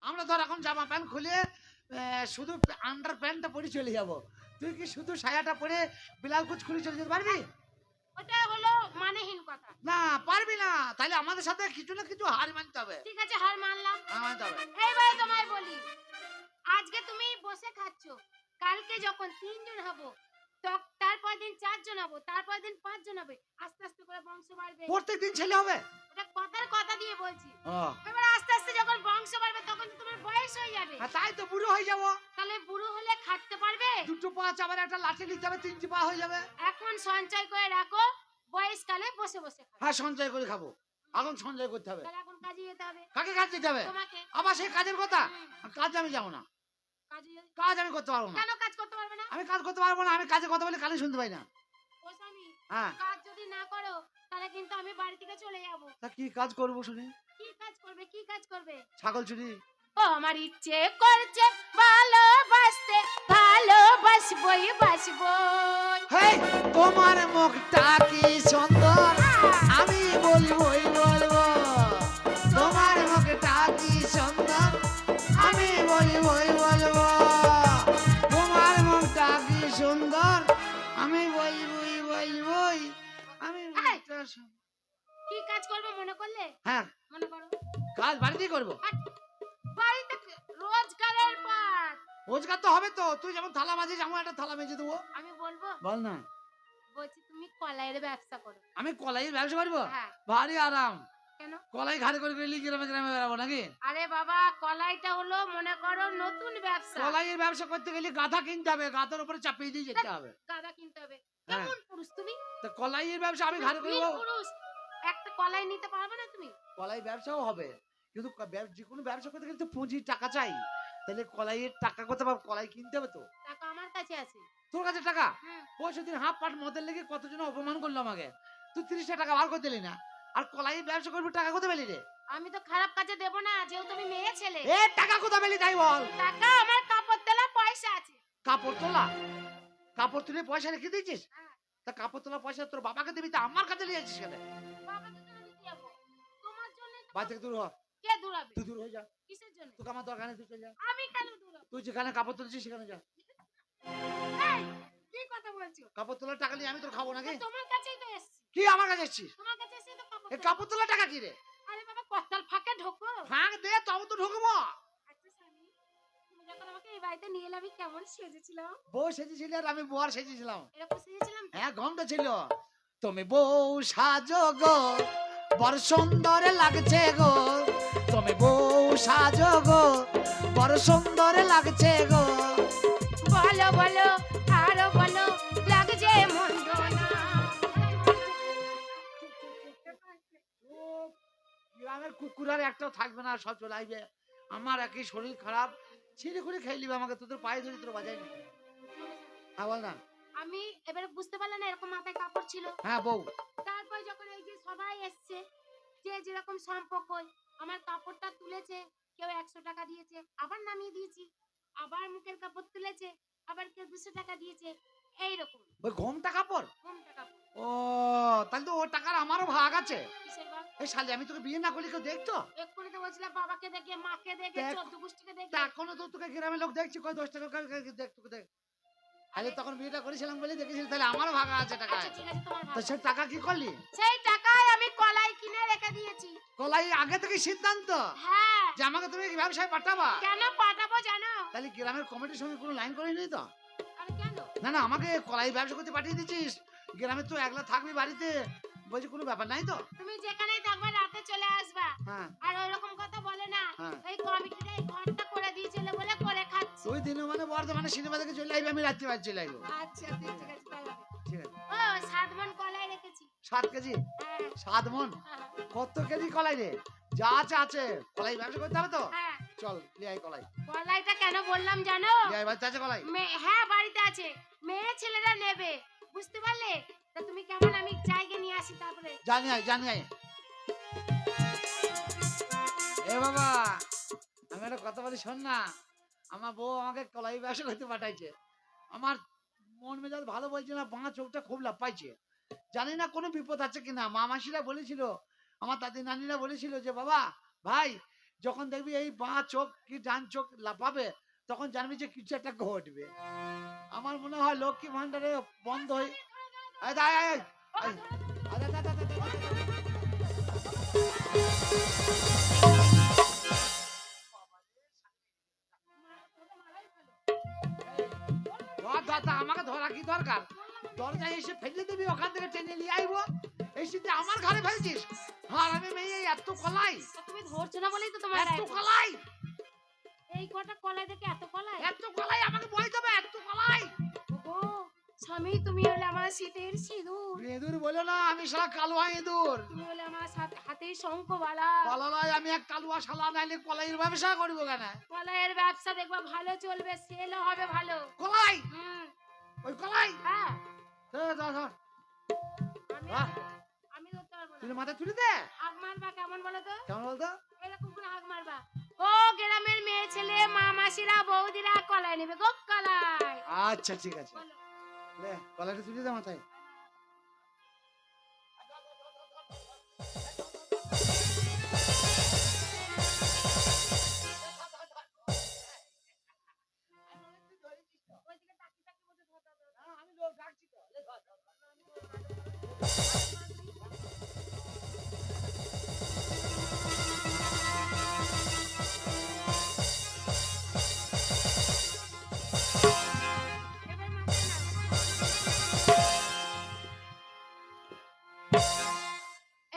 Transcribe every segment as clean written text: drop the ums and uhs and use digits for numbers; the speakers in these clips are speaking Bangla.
আমরা ধর এখন জামা প্যান্ট খুলে শুধু আন্ডার প্যান্টটা পরে চলে যাব, তুই কি শুধু সায়াটা পরে ব্লাউজ কুচ খুলে চলে যেতে পারবি? ওটা হলো মানেহীন কথা। না পারবি না, তাহলে আমাদের সাথে কিছু না কিছু হার মানতে হবে। ঠিক আছে, হার মানলাম। মানতে হবে। এইবার তোমায় বলি, আজকে তুমি বসে খাচ্ছো, কালকে যখন 3 জন হব, তারপর দিন 4 জন হব, তারপর দিন 5 জন হবে, আস্তে আস্তে করে বংশ বাড়বে। প্রত্যেকদিন ছেলে হবে? ওটা কথার কথা দিয়ে বলছি। ও এবার আস্তে আস্তে যখন বংশ বাড়বে তখন তো তোমার বয়স হয়ে যাবে। তাই তো বুড়ো হয়ে যাব। তাহলে বুড়ো হলে খাটতে পারবে? দুটো পা আবার একটা লাঠি নিতে হবে, 3টি পা হয়ে যাবে। এখন সঞ্চয় করে রাখো, বয়সকালে বসে বসে খাবে। হ্যাঁ সঞ্চয় করে খাবো, এখন সঞ্চয় করতে হবে। তাহলে এখন কাজে যেতে হবে। কাকে কাজ দিতে হবে? তোমাকে। আবার সেই কাজের কথা? কাজ আমি যাবো না, কাজে কাজ আমি করতে পারবো না। কেন কাজ করতে পারবে না? আমি কাজ করতে পারবো না, আমি কাজে কথা বলে কানে শুনতে পাই না। ও স্বামী, হ্যাঁ কাজ যদি না করো তাহলে কিন্তু আমি বাড়ি থেকে চলে যাব। তা কি কাজ করবো শুনি? কি কাজ করবে, কি কাজ করবে? ছাগল চুরি। ও আমার ইচ্ছে করছে ভালোবাসতে, ভালোবাসবই বাসবই। হেই তোমার মুখটা কি সুন্দর, আমি বলবোই বলবো। তোমার মুখটা কি সুন্দর, আমি বলবোই বলবো। তোমার মুখটা কি সুন্দর, আমি বলবোই বলবোই। আমি মুখটা কি কাজ করবে মনে করলে? হ্যাঁ মনে করো। কাজ বাড়িতেই করবো। বাড়িতে রোজগারের পথ। রোজগার তো হবে তো, তুই যেমন থালা মাঝে যেমন একটা থালা মেজে দেবো। আমি বলবো, বল না। বলছি তুমি কলাইয়ের ব্যবসা করো। আমি কলাইয়ের ব্যবসা করবো? হ্যাঁ। ভারী আরাম। কেন? কলাই ঘাড়ে করে গেলি গ্রামে গ্রামে বেড়াবো নাকি? আরে বাবা, কলাইটা হলো মনে করো নতুন ব্যবসা। কলাইয়ের ব্যবসা করতে গেলে গাধা কিনতে হবে, গাধার উপরে চাপিয়ে দিয়ে যেতে হবে। গাদা কিনতে হবে। হ্যাঁ। কেমন পুরুষ তুমি? তো কলাইয়ের ব্যবসা আমি ঘাড়ে তুমি করবো। পুরুষ, একটা কলাই নিতে পারবে না তুমি? কলাই ব্যবসাও হবে, কিন্তু যে কোনো ব্যবসা করতে গেলে তো পুঁজির টাকা চাই। তাহলে কলাইয়ের টাকা করতে পারবো, কলাই কিনতে হবে তো। টাকা আমার কাছে আছে। তোর কাছে টাকা? হুম। পরশু দিন হাফ পাট মদের লেগে কতজন অপমান করলো আমাকে, তুই 30টা টাকা বার করে দিলি না, আর কলাইয়ের ব্যবসা করবি টাকা কোথায় পেলি রে? আমি তো খারাপ কাজে দেব না, যেহেতু তুমি মেয়ে ছেলে। এ টাকা কোথায় পেলি তাই বল। টাকা আমার কাপড় তোলা পয়সা আছে। কাপড় তোলা? কাপড় তুলে পয়সা রেখে দিয়েছিস? হ্যাঁ। তা কাপড় তোলা পয়সা তোর বাবাকে দিবি, তা আমার কাছে নিয়ে যাচ্ছিস কেন? বাবাকে কেন দিতে যাবো? তোমার জন্য তো। বাড়ি থেকে দূর হ, কে দূরাবে? তুই দূর হয়ে যা। কিসের জন্য? তোকে আমার দরকার নেই, তুই চলে যা। আমি কেন দূরাবো? তুই যেখানে কাপড় তুলছিস সেখানে যা। এই, কি কথা বলছো? কাপড় তোলার টাকা নিয়ে আমি তোর খাবো নাকি? তোমার কাছেই তো এসেছি। কি আমার কাছে এসছিস? তোমার কাছে এসে তো কাপড় এই তোলা। কাপড় তোলার টাকা কি রে? আরে বাবা, কস্তাল ফাঁকে ঢোকো। ফাঁক দে তবে তো ঢুকবো। আচ্ছা স্বামী, তুমি যখন আমাকে এই বাড়িতে নিয়ে এলে আমি কেমন সেজেছিলাম? বউ সেজেছিল আর আমি বর সেজেছিলাম। এরকম সেজেছিলাম তো? হ্যাঁ গন্ধ ছিল। তুমি বউ সাজো গো, বড় সুন্দর লাগছে গো। তুমি বউ সাজো গো, বড় সুন্দর লাগছে গো। বলো বলো, আরো বলো, লাগছে মন্দ না। গ্রামের কুকুর আর একটাও থাকবে না, সব চলে আসবে। আমার একই শরীর খারাপ, ছিঁড়ে খুঁড়ে খেয়ে নিবে আমাকে, তোদের পায়ে ধরে তোর বাজাই না। হ্যাঁ বল না। আমি এবারে বুঝতে পারলাম না এরকম মাথায় কাপড় ছিল। হ্যাঁ বউ। তারপর যখন এই যে সবাই এসছে, যে যেরকম সম্পর্ক, আমার কাপড়টা তুলেছে, কেউ 100 টাকা দিয়েছে, আবার নামিয়ে দিয়েছি, আবার মুখের কাপড় তুলেছে, আবার কেউ 200 টাকা দিয়েছে, এইরকম ওই ঘোমটা কাপড়? কোনটা কাপড়? ও তাহলে তো ও টাকার আমারও ভাগ আছে। কিসের ভাগ? এই শালি আমি তোকে বিয়ে না করলে কেউ দেখতো? এক্ষুনি তো বলছিলাম বাবাকে দেখে, মাকে দেখে, দেখ। 14 গোষ্ঠীকে দেখে। তা এখনো তো তোকে গ্রামের লোক দেখছি, কই 10 টাকা দেখ তোকে দেখ। তাহলে তখন বিয়েটা করেছিলাম বলে দেখেছিলি, তাহলে আমারও ভাগ আছে টাকা। আচ্ছা ঠিক আছে, তোমার তো ভাগ। সে টাকা কি করলি? সেই টাকায় আমি কলাই কিনে রেখে দিয়েছি। কলাই আগে থেকে সিদ্ধান্ত হ্যাঁ। যে আমাকে তুমি ব্যবসায় পাঠাবা? কেন পাঠাবো জানো? তাহলে গ্রামের কমিটির সঙ্গে কোনো লাইন করে নি তো? আরে কেন? না না, আমাকে কলাই ব্যবসা করতে পাঠিয়ে দিচ্ছিস, গ্রামে তো একলা থাকবি বাড়িতে, বলছি কোনো ব্যাপার নাই তো? তুমি যেখানেই থাকবে রাতে চলে আসবা। হ্যাঁ আর ওইরকম কথা বলে না। হ্যাঁ। এই কমিটিটা এই ঘরটা করে দিয়েছিল বলে করে খাচ্ছি। তুই দিনে মানে বর্ধমানে সিনেমা দেখে চলে আসবি, আমি রাত্রি বাড়ি চলে আসবো। আচ্ছা ঠিক আছে, তাই হবে। ঠিক আছে। ও 7 মণ কলাই রেখেছি। 7 কেজি? হ্যাঁ 7 মন? হ্যাঁ, কত কেজি কলাই রে? যা আছে আছে, কলাই ব্যবসা করতে হবে তো? হ্যাঁ। চল নিয়ে আয় কলাই। কলাইটা কেন বললাম জানো? নিয়ে আয়, বাড়িতে আছে কলাই? হ্যাঁ বাড়িতে আছে, মেয়ে ছেলেরা নেবে, বুঝতে পারলে? তা তুমি কেমন, আমি জায়গা নিয়ে আসি তারপরে। জানি আয়, জানি আয়। এ বাবা, আমি একটা কথা বলি শোন না। আমার বউ আমাকে কলাই ব্যবসা করতে পাঠাইছে। আমার মন মেজাজ ভালো বলছে না, বাঁ চোখটা খুব লাফাইছে। জানি না কোনো বিপদ আছে কিনা। মা মাসিরা বলেছিল, আমার দাদি নানিরা বলেছিল যে বাবা ভাই যখন দেখবি এই বাঁ চোখ কি ডান চোখ লাফাবে তখন জানবি যে কিছু একটা ঘটবে। আমার মনে হয় লক্ষ্মী ভান্ডারে বন্ধ হয়ে এই দাঁড়া, এই, এই, আরে, দা, দা, দা, দা, দা, দা, দা। ধর ধর ধর, আমাকে ধরা কি দরকার? দরজায় এসে ফেলে দিবি, ওখান থেকে টেনে নিয়ে আইবো। এই শীতে আমার ঘরে ফেলছিস? আর আমি মেয়ে এত কলাই, তো তুমি ধরছো না বলেই তো তোমার এত রাগ। কলাই, এই কটা কলাই দেখে এত কলাই? এত কলাই, আমাকে বই দেবে এত কলাই। ওগো স্বামী, তুমি হলে আমার শীতের সিঁদুর, ইঁদুর বলো না, আমি শালা কালুয়া ইঁদুর। তুমি হলে আমার হাতের শঙ্খ বালা। বলো নয়, আমি এক কালুয়া শালা, নাইলে কলাইয়ের ব্যবসা করবো কেন? কলাইয়ের ব্যবসা দেখবা ভালো চলবে, সেলও হবে ভালো। কলাই, হুম, ওই কলাই, হ্যাঁ। ধর, ধর, ধর। আমি বাহ। আমি ধরতে পারবো তুই না। মাথায় তুলে দে। হাঁক মারবা কেমন বলো তো? কেমন বলতো? এরকম করে হাঁক মারবা, ও গ্রামের মেয়ে ছেলে মা মাসিরা বৌদিরা কলাই নেবে গো কলাই। আচ্ছা ঠিক আছে, বলো। লে কলাইটা তুলে দে মাথায়। ওইদিকে তাকিয়ে তাকিয়ে বসে ধরতে হবে। আমি লোক ডাকছি তো, লে ধর, ধর, ধর। এবার মাথায় নাও।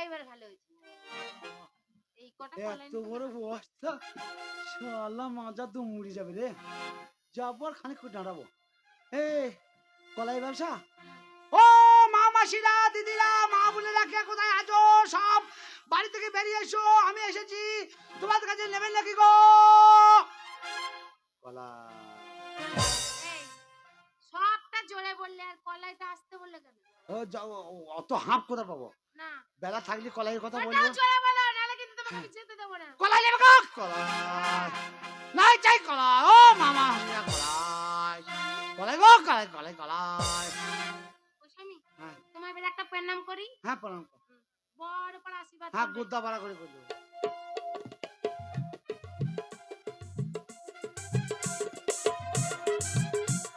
এইবার ভালো হয়েছে। এই কটা কলাই এত বড় বস্তা, শালা মাজা তো মুড়ি যাবে রে। যাবো আর খানিক করে দাঁড়াবো। এই কলাই ব্যবসা, ও মা মাসিরা দিদিরা মা বোনেরা কে কোথায় আছো? সব বাড়ি থেকে বেরিয়ে এসো, আমি এসেছি। তোমার কাছে নেবেন নাকি গো কলাই? এই সবটা জোরে বললে আর কলাইটা আসতে বললে কেন? ও যাও, অত হাঁপ কোথা পাবো? না বেলা থাকলে কলাইয়ের কথা ওটাও বলবো। জোরে বলো, নাহলে কিন্তু তোমাকে আমি যেতে দেবো না। কলাই নেবে গো কলাই, নাই চাই কলাই, ও মামা হাসিরা কলাই, কলাই গো কলাই, কলাই কলাই। ও স্বামী, হ্যাঁ তোমার এবার একটা প্রণাম করি। হ্যাঁ প্রণাম কর। বড় করে আশীর্বাদ হ্যাঁ করবে। গুদ্দা বাড়া করে করবো।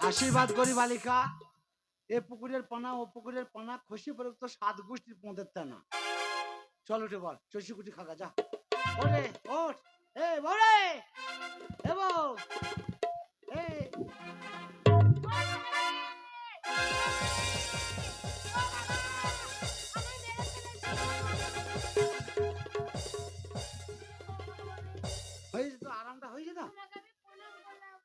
আশীর্বাদ করি বালিকা, এ পুকুরের পানা ও পুকুরের পানা খসি পরে তো 7 গোষ্ঠীর পদের না। চল উঠে বল, চষিকুটি খাগা যা। ওরে ওঠ, এ বড়ে, এ বউ, এ হয়েছে তো, আরামটা হয়েছে না?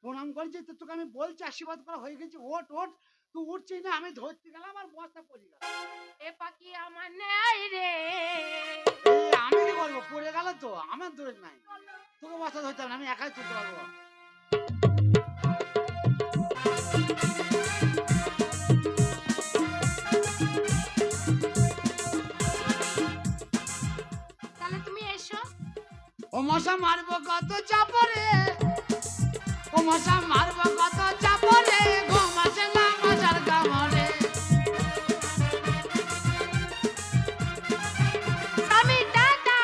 প্রণাম করেছি তো, তোকে আমি বলছি আশীর্বাদ করা হয়ে গেছে, ওঠ ওঠ। তুই উঠছিস না, আমি ধরতে গেলাম আর বস্তা পড়ে গেল। এ পাখি আমার নেই রে। আমি কি করবো, পড়ে গেল তো, আমার দোষ নাই। তোকে বস্তা ধরতে হবে না, আমি একাই তুলতে পারবো। তাহলে তুমি এসো। ও মশা মারবো কত চাপরে, ও মশা মারবো কত চাপরে, ঘুমাচ্ছে না মশার কামড়ে। স্বামী টাটা।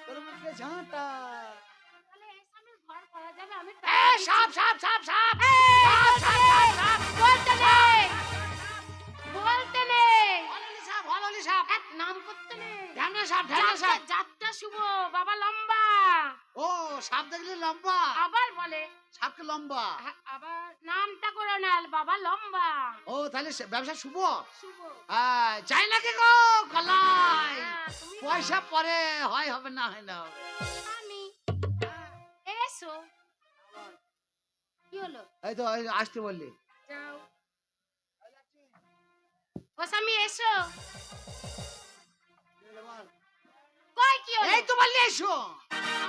তোর মুখে ঝাঁটা। তাহলে এই স্বামীর ঘর করা যাবে? আমি এ সাপ সাপ সাপ সাপ, এই, সাপ সাপ সাপ সাপ। বলতে নেই, বলতে নেই। হললি সাপ, হললি সাপ। এক নাম করতে নেই। ঢ্যামনা সাপ, ঢ্যামনা সাপ। যাত্রা শুভ, বাবা লম্বা। ও সাপ দেখলে লম্বা, আবার বলে সাপকে লম্বা। আবার নামটা করো না, বাবা লম্বা। ও তাহলে ব্যবসা শুভ। শুভ। চাই নাকি গো কলাই? তুমি পয়সা পরে হয় হবে না হয় না হবে। স্বামী এসো। কি হলো? এই তো এই আসতে বললি। যাও। ও স্বামী এসো। কই কি হলো? এই তো বললি এসো।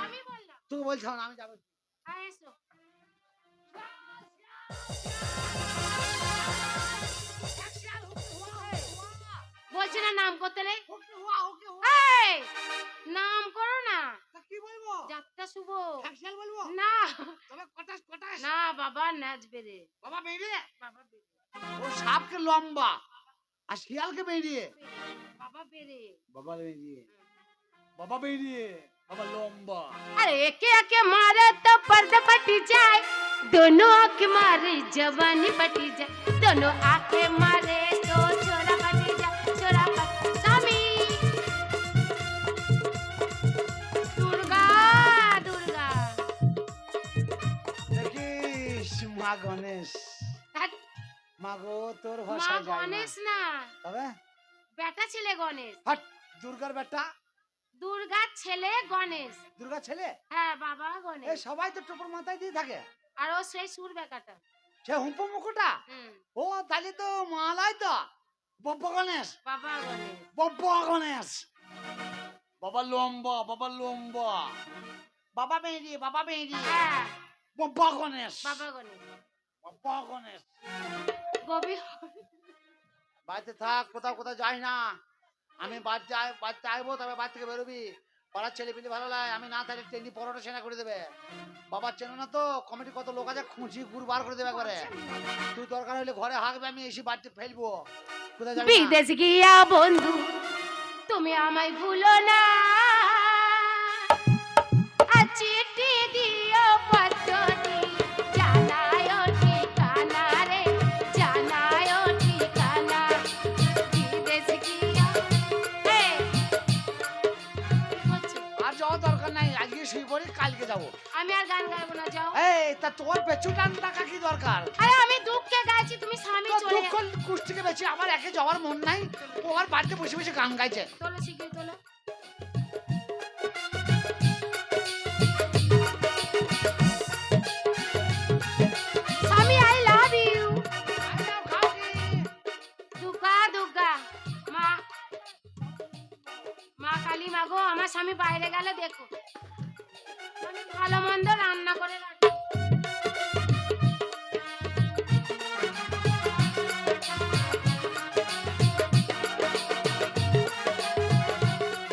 আমি বললাম তুই বলছ না, আমি যাবো। হ্যাঁ এসো। বলছি না নাম করতে নেই। ওকে হুয়া, ওকে হুয়া। এই, নাম করো না। তা কি বলবো? যাত্রা শুভ। ফ্যাকশন বলবো? না তবে কটাস কটাস। না, বাবা নাচবে রে। বাবা বেরিয়ে। বাবা বেরে, ও সাপকে লম্বা আর শিয়ালকে বেরিয়ে। বাবা বেরে। বাবা বেরিয়ে, বাবা বেরিয়ে। বাবা লম্বা। अरे एके एके मारे तो पर्दा फट जाए, दोनों आँख मारे जवानी फटी जाए, दोनों आँखें मारे तो छोरा फटी जाए, छोरा फट स्वामी दुर्गा दुर्गा দেখিস মা গণেশ, ধ্যাৎ, মা গো তোর মা ভাষা যায় না। গণেশ না, তবে বেটা ছেলে গণেশ, হট, দুর্গার বেটা, দুর্গার ছেলে গণেশ। দুর্গা ছেলে। হ্যাঁ বাবা এই গণেশ, সবাই তো টোপর মাথায় দিয়ে থাকে। আর ও সেই সুর বেকাটা। সে হুম্পু মুকুটা, হুম, ও তাহলে তো মালাই তো বব্বা গণেশ, বাবা গণেশ। বব্বা গণেশ। বাবা লম্বা, বাবা লম্বা, বাবা বেরি, বাবা বেরি, হ্যাঁ বব্বা গণেশ, বাবা গণেশ। বব্বা গণেশ। গভীর বাড়িতে থাক, কোথাও কোথাও যাই না। আমি বাড়িতে আইবো, তবে বাড়ি থেকে বেরোবি। পাড়ার ছেলে পিলে ভালো লাগে, আমি না থাকলে ট্রেনি পরোটা সেনা করে দেবে। বাবা চেনো না তো, কমিটি কত লোক আছে, খুঁজি গুড় বার করে দেবে একবারে। তুই দরকার হলে ঘরে হাঁকবে, আমি এসে বাড়িতে ফেলবো। কোথায় যাবি না? বিদেশ গিয়া বন্ধু তুমি আমায় ভুলো না, আর চিঠি দিও পত্র দিও, জানায়ও ঠিকানা রে, জানায়ও ঠিকানা। বিদেশ গিয়া এই, কি করছো? আর যাওয়ার দরকার নাই, আজকে শুয়ে পড়ি, কালকে যাবো। আমি আর গান গাইবো না, যাও। এই তা তোর পেছু টান টাকা কি দরকার? আরে আমি দুঃখে গাইছি, তুমি স্বামী তোর চলে দুঃখ কুষ্টিকে বেশি আমার একে যাওয়ার মন নাই। ও আমার বাড়িতে বসে বসে গান গাইছে। তোলো শিখিয়ে তোলো।